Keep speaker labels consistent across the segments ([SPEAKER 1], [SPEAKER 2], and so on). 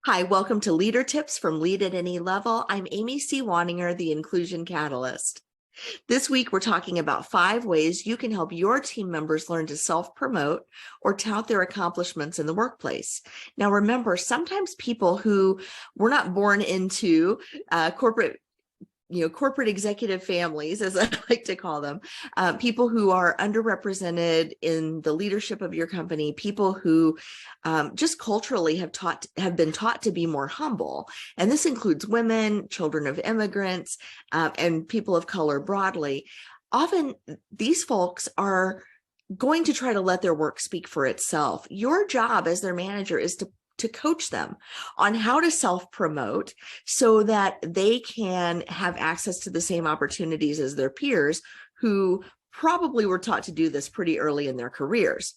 [SPEAKER 1] Hi, welcome to Leader Tips from Lead at Any Level. I'm Amy C. Waninger, the Inclusion Catalyst. This week, we're talking about 5 ways you can help your team members learn to self-promote or tout their accomplishments in the workplace. Now, remember, sometimes people who were not born into corporate executive families, as I like to call them, people who are underrepresented in the leadership of your company, people who just culturally have been taught to be more humble. And this includes women, children of immigrants, and people of color broadly. Often these folks are going to try to let their work speak for itself. Your job as their manager is to coach them on how to self-promote so that they can have access to the same opportunities as their peers who probably were taught to do this pretty early in their careers.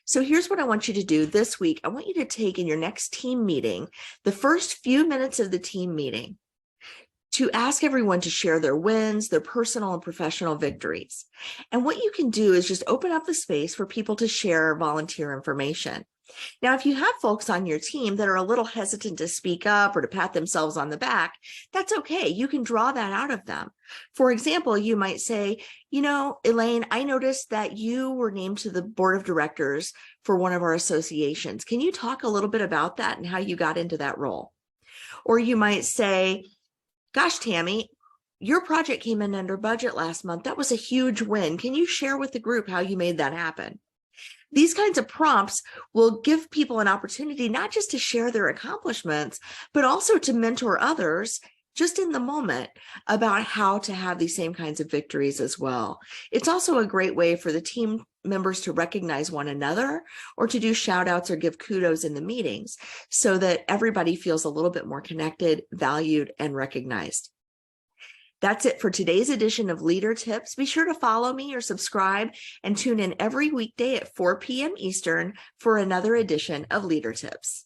[SPEAKER 1] So here's what I want you to do this week. I want you to take in your next team meeting, the first few minutes of the team meeting, to ask everyone to share their wins, their personal and professional victories. And what you can do is just open up the space for people to share volunteer information. Now, if you have folks on your team that are a little hesitant to speak up or to pat themselves on the back, that's okay. You can draw that out of them. For example, you might say, Elaine, I noticed that you were named to the board of directors for one of our associations. Can you talk a little bit about that and how you got into that role? Or you might say, gosh, Tammy, your project came in under budget last month. That was a huge win. Can you share with the group how you made that happen? These kinds of prompts will give people an opportunity not just to share their accomplishments, but also to mentor others just in the moment about how to have these same kinds of victories as well. It's also a great way for the team members to recognize one another or to do shout outs or give kudos in the meetings so that everybody feels a little bit more connected, valued, and recognized. That's it for today's edition of Leader Tips. Be sure to follow me or subscribe and tune in every weekday at 4 p.m. Eastern for another edition of Leader Tips.